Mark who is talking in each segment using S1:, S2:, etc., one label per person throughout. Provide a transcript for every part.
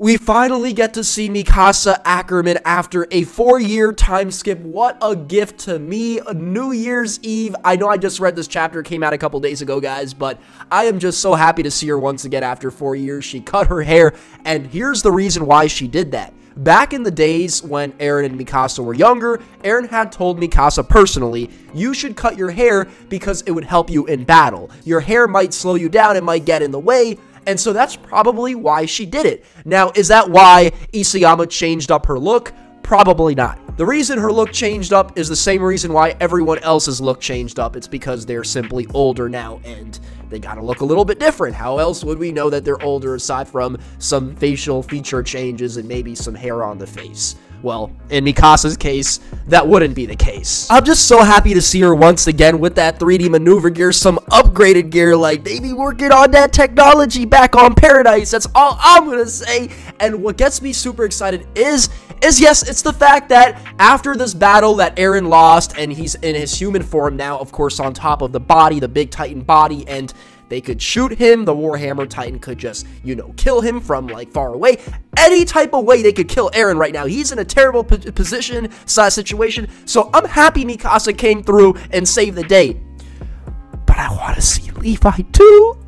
S1: We finally get to see Mikasa Ackerman after a 4-year time skip. What a gift to me. New Year's Eve. I know I just read this chapter, came out a couple days ago, guys, but I am just so happy to see her once again after 4 years. She cut her hair, and here's the reason why she did that. Back in the days when Eren and Mikasa were younger, Eren had told Mikasa personally, you should cut your hair because it would help you in battle. Your hair might slow you down, it might get in the way, and so that's probably why she did it. Now, is that why Isayama changed up her look? Probably not. The reason her look changed up is the same reason why everyone else's look changed up. It's because they're simply older now and they gotta look a little bit different. How else would we know that they're older aside from some facial feature changes and maybe some hair on the face? Well, in Mikasa's case, that wouldn't be the case. I'm just so happy to see her once again with that 3D maneuver gear, some upgraded gear. Like, they be working on that technology back on Paradise. That's all I'm gonna say. And what gets me super excited is yes, it's the fact that after this battle that Eren lost, and he's in his human form now, of course, on top of the body, the big Titan body, and they could shoot him. The Warhammer Titan could just, you know, kill him from, like, far away. Any type of way they could kill Eren right now. He's in a terrible position, situation. So I'm happy Mikasa came through and saved the day. But I want to see Levi too.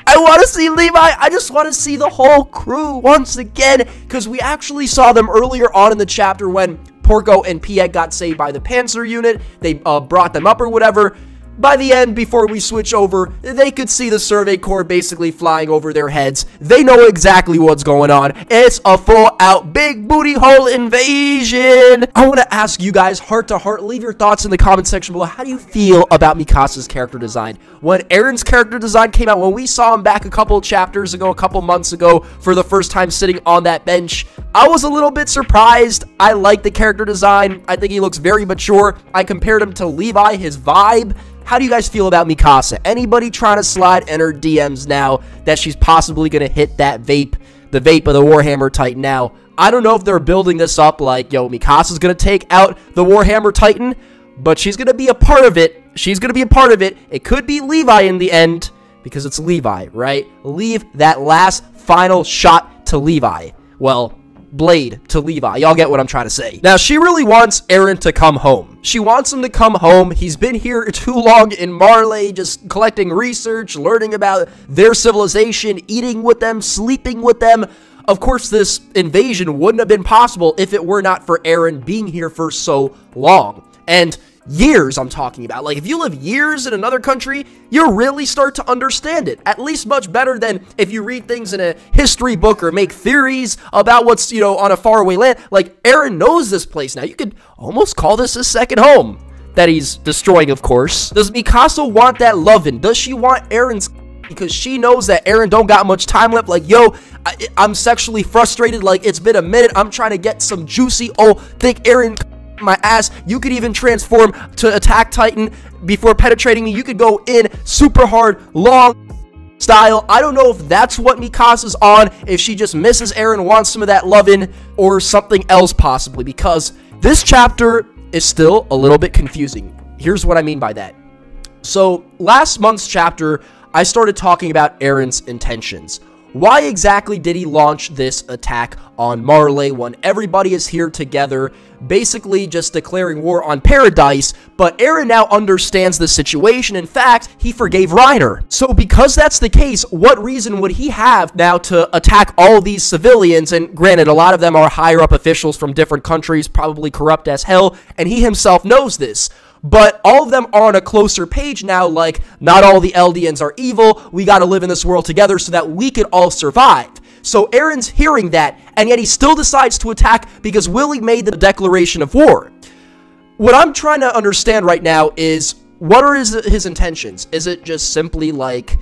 S1: I want to see Levi. I just want to see the whole crew once again, because we actually saw them earlier on in the chapter when Porco and Piet got saved by the Panzer unit. They brought them up or whatever. By the end, before we switch over, they could see the Survey Corps basically flying over their heads. They know exactly what's going on. It's a full-out big booty hole invasion. I want to ask you guys, heart to heart, leave your thoughts in the comment section below. How do you feel about Mikasa's character design? When Eren's character design came out, when we saw him back a couple chapters ago, a couple months ago, for the first time sitting on that bench, I was a little bit surprised. I like the character design. I think he looks very mature. I compared him to Levi, his vibe. How do you guys feel about Mikasa? Anybody trying to slide in her DMs now that she's possibly going to hit that vape, the vape of the Warhammer Titan now? I don't know if they're building this up like, yo, Mikasa's going to take out the Warhammer Titan, but she's going to be a part of it. She's going to be a part of it. It could be Levi in the end because it's Levi, right? Leave that last final shot to Levi. Well, blade to Levi. Y'all get what I'm trying to say. Now, she really wants Eren to come home. She wants him to come home. He's been here too long in Marley, just collecting research, learning about their civilization, eating with them, sleeping with them. Of course, this invasion wouldn't have been possible if it were not for Eren being here for so long. And years, I'm talking about. Like, if you live years in another country, you really start to understand it. At least much better than if you read things in a history book or make theories about what's, you know, on a faraway land. Like, Eren knows this place now. You could almost call this his second home that he's destroying, of course. Does Mikasa want that lovin'? Does she want Eren's? Because she knows that Eren don't got much time left. Like, yo, I'm sexually frustrated. Like, it's been a minute. I'm trying to get some juicy, thick Eren my ass. You could even transform to Attack Titan before penetrating me. You could go in super hard, long style. I don't know if that's what Mikasa's on, if she just misses Eren, wants some of that lovin', or something else possibly, because this chapter is still a little bit confusing. Here's what I mean by that. So last month's chapter, I started talking about Eren's intentions. Why exactly did he launch this attack on Marley when everybody is here together, basically just declaring war on Paradise? But Eren now understands the situation. In fact, he forgave Reiner. So because that's the case, what reason would he have now to attack all these civilians? And granted, a lot of them are higher up officials from different countries, probably corrupt as hell, and he himself knows this. But all of them are on a closer page now, like, not all the Eldians are evil, we gotta live in this world together so that we could all survive. So Eren's hearing that, and yet he still decides to attack because Willie made the declaration of war. What I'm trying to understand right now is, what are his intentions? Is it just simply like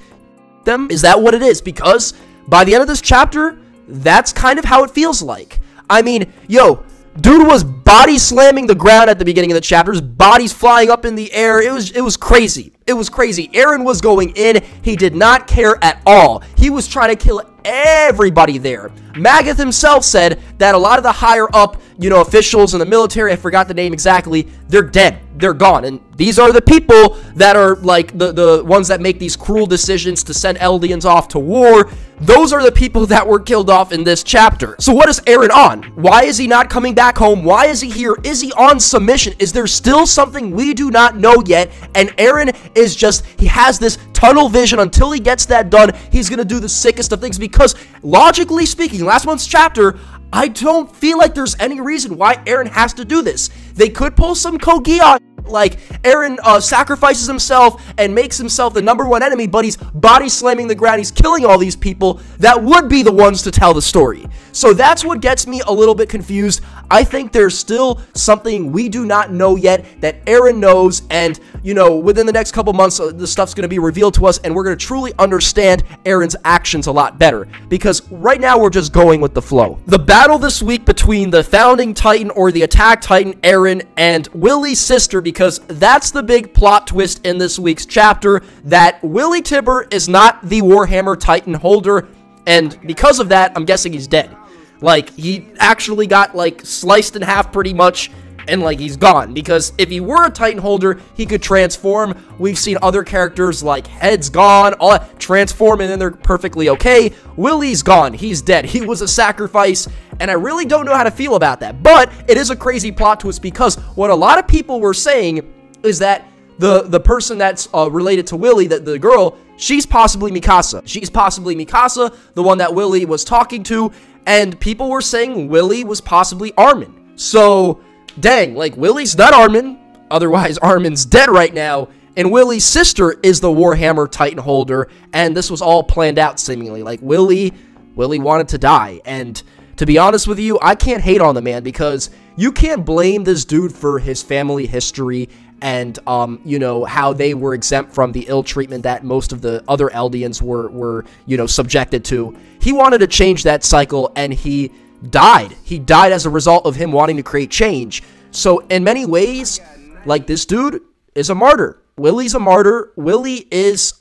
S1: them? Is that what it is? Because by the end of this chapter, that's kind of how it feels like. I mean, yo, dude was body slamming the ground at the beginning of the chapters, bodies flying up in the air. It was crazy. It was crazy. Eren was going in. He did not care at all. He was trying to kill everybody there. Magath himself said that a lot of the higher up, you know, officials in the military, I forgot the name exactly, they're dead. They're gone. And these are the people that are like the ones that make these cruel decisions to send Eldians off to war. Those are the people that were killed off in this chapter. So what is Eren on? Why is he not coming back home? Why is he here? Is he on some mission? Is there still something we do not know yet? And Eren is just, he has this tunnel vision. Until he gets that done, he's gonna do the sickest of things, because logically speaking, last month's chapter, I don't feel like there's any reason why Eren has to do this. They could pull some Kogia, like Eren sacrifices himself and makes himself the #1 enemy, but he's body slamming the ground, he's killing all these people that would be the ones to tell the story. So that's what gets me a little bit confused. I think there's still something we do not know yet that Eren knows, and you know, within the next couple months, the stuff's going to be revealed to us, and we're going to truly understand Eren's actions a lot better, because right now we're just going with the flow. The battle this week between the Founding Titan, or the Attack Titan, Eren, and Willie's sister, because that's the big plot twist in this week's chapter, that Willie Tibber is not the Warhammer Titan holder, and because of that, I'm guessing he's dead. Like, he actually got, like, sliced in half pretty much, and, like, he's gone. Because if he were a Titan holder, he could transform. We've seen other characters, like, heads gone, all that, transform, and then they're perfectly okay. Willie's gone. He's dead. He was a sacrifice, and I really don't know how to feel about that. But it is a crazy plot twist, because what a lot of people were saying is that the person that's related to Willie, the girl, she's possibly Mikasa. She's possibly Mikasa, the one that Willie was talking to, and people were saying Willie was possibly Armin. So, dang, like, Willie's not Armin, otherwise Armin's dead right now, and Willie's sister is the Warhammer Titan holder, and this was all planned out seemingly. Like, Willie wanted to die, and to be honest with you, I can't hate on the man, because you can't blame this dude for his family history and, you know, how they were exempt from the ill treatment that most of the other Eldians were, you know, subjected to. He wanted to change that cycle, and he died. He died as a result of him wanting to create change. So, in many ways, like, this dude is a martyr. Willie's a martyr. Willie is,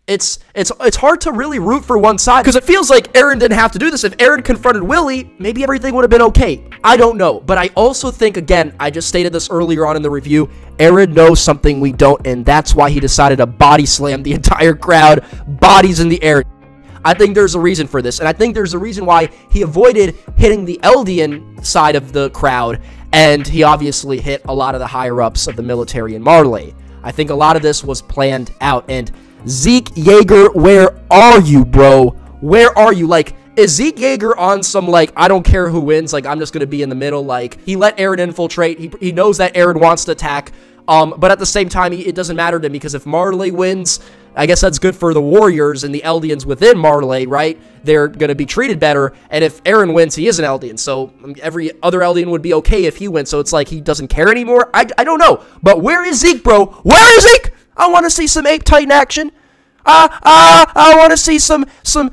S1: it's hard to really root for one side, because it feels like Eren didn't have to do this. If Eren confronted Willie, maybe everything would have been okay. I don't know, but I also think, again, I just stated this earlier on in the review, Eren knows something we don't, and that's why he decided to body slam the entire crowd, bodies in the air. I think there's a reason for this, and I think there's a reason why he avoided hitting the Eldian side of the crowd, and he obviously hit a lot of the higher-ups of the military in Marley. I think a lot of this was planned out, and Zeke Jaeger, where are you, bro? Where are you? Like, is Zeke Jaeger on some, like, I don't care who wins, like, I'm just gonna be in the middle? Like, he let Eren infiltrate, he knows that Eren wants to attack, but at the same time, it doesn't matter to him, because if Marley wins, I guess that's good for the warriors and the Eldians within Marley, right? They're gonna be treated better, and if Eren wins, he is an Eldian, so every other Eldian would be okay if he wins, so it's like he doesn't care anymore? I don't know, but where is Zeke, bro? Where is Zeke? I want to see some Ape Titan action. I want to see some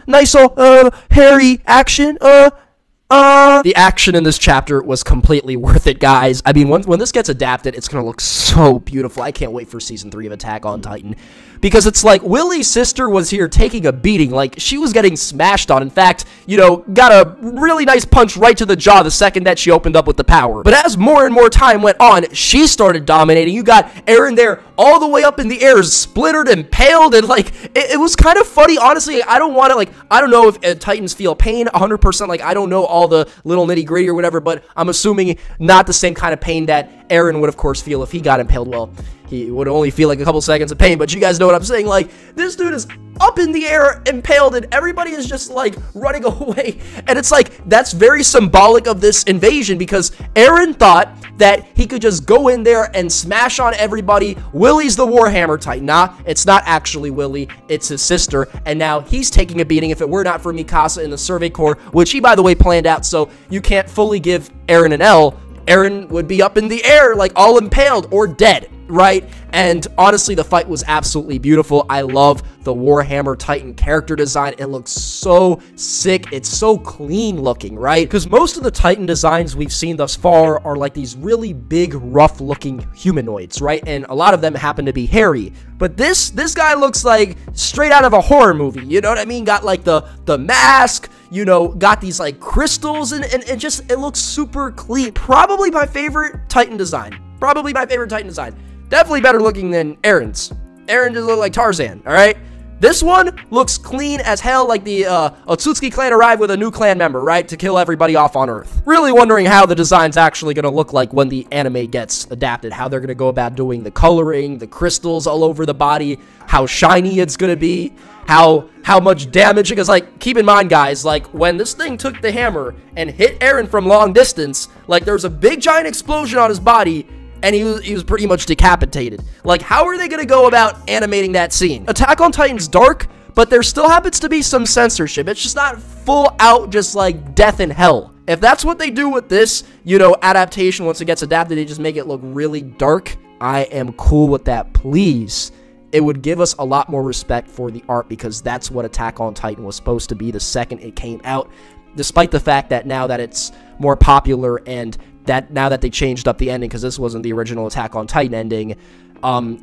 S1: nice old hairy action. The action in this chapter was completely worth it, guys. I mean, when this gets adapted, it's gonna look so beautiful. I can't wait for Season 3 of Attack on Titan. Because it's like, Willie's sister was here taking a beating. Like, she was getting smashed on. In fact, you know, got a really nice punch right to the jaw the second that she opened up with the power. But as more and more time went on, she started dominating. You got Eren there all the way up in the air, splintered, impaled, and, like, it was kind of funny. Honestly, I don't want to, like, I don't know if Titans feel pain 100%. Like, I don't know all the little nitty-gritty or whatever, but I'm assuming not the same kind of pain that Eren would, of course, feel if he got impaled. Well, he would only feel like a couple seconds of pain, but you guys know what I'm saying. Like, this dude is up in the air, impaled, and everybody is just, like, running away. And it's like, that's very symbolic of this invasion, because Eren thought that he could just go in there and smash on everybody. Willie's the Warhammer Titan. Nah, it's not actually Willie, it's his sister, and now he's taking a beating. If it were not for Mikasa in the Survey Corps, which he, by the way, planned out, so you can't fully give Eren an L, Eren would be up in the air, like, all impaled or dead. right? And honestly, the fight was absolutely beautiful. I love the Warhammer Titan character design. It looks so sick. It's so clean looking, right? Because most of the Titan designs we've seen thus far are like these really big, rough looking humanoids, right? And a lot of them happen to be hairy. But this guy looks like straight out of a horror movie, you know what I mean? Got like the mask, you know, got these like crystals, and it looks super clean. Probably my favorite Titan design. Probably my favorite Titan design. Definitely better looking than Eren's. Eren just looked like Tarzan, all right? This one looks clean as hell, like the Otsutsuki clan arrived with a new clan member, right? To kill everybody off on Earth. Really wondering how the design's actually going to look like when the anime gets adapted. How they're going to go about doing the coloring, the crystals all over the body, how shiny it's going to be, how much damage. Because, like, keep in mind, guys, like, when this thing took the hammer and hit Eren from long distance, like, there was a big giant explosion on his body, and he was pretty much decapitated. Like, how are they going to go about animating that scene? Attack on Titan's dark, but there still happens to be some censorship. It's just not full out just like death in hell. If that's what they do with this, you know, adaptation, once it gets adapted, they just make it look really dark. I am cool with that, please. It would give us a lot more respect for the art, because that's what Attack on Titan was supposed to be the second it came out. Despite the fact that now that it's more popular and that now that they changed up the ending, because this wasn't the original Attack on Titan ending,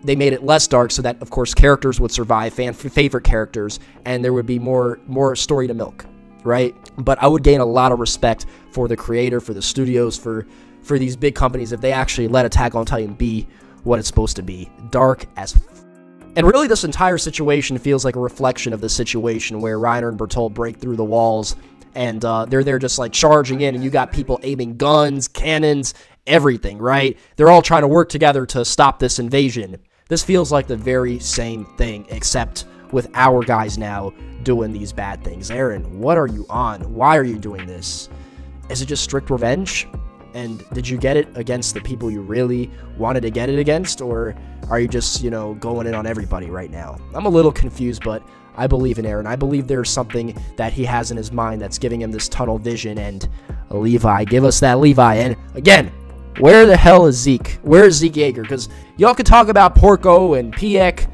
S1: they made it less dark so that, of course, characters would survive, favorite characters, and there would be more story to milk, right? But I would gain a lot of respect for the creator, for the studios, for these big companies if they actually let Attack on Titan be what it's supposed to be. Dark as And really, this entire situation feels like a reflection of the situation where Reiner and Bertolt break through the walls, and they're there just like charging in, and you got people aiming guns, cannons, everything, right? They're all trying to work together to stop this invasion. This feels like the very same thing, except with our guys now doing these bad things. Eren, what are you on? Why are you doing this? Is it just strict revenge? And did you get it against the people you really wanted to get it against? Or are you just, you know, going in on everybody right now? I'm a little confused, but I believe in Eren. I believe there's something that he has in his mind that's giving him this tunnel vision. And Levi, give us that Levi. And again, where the hell is Zeke? Where is Zeke Jaeger? Because y'all could talk about Porco and Piek,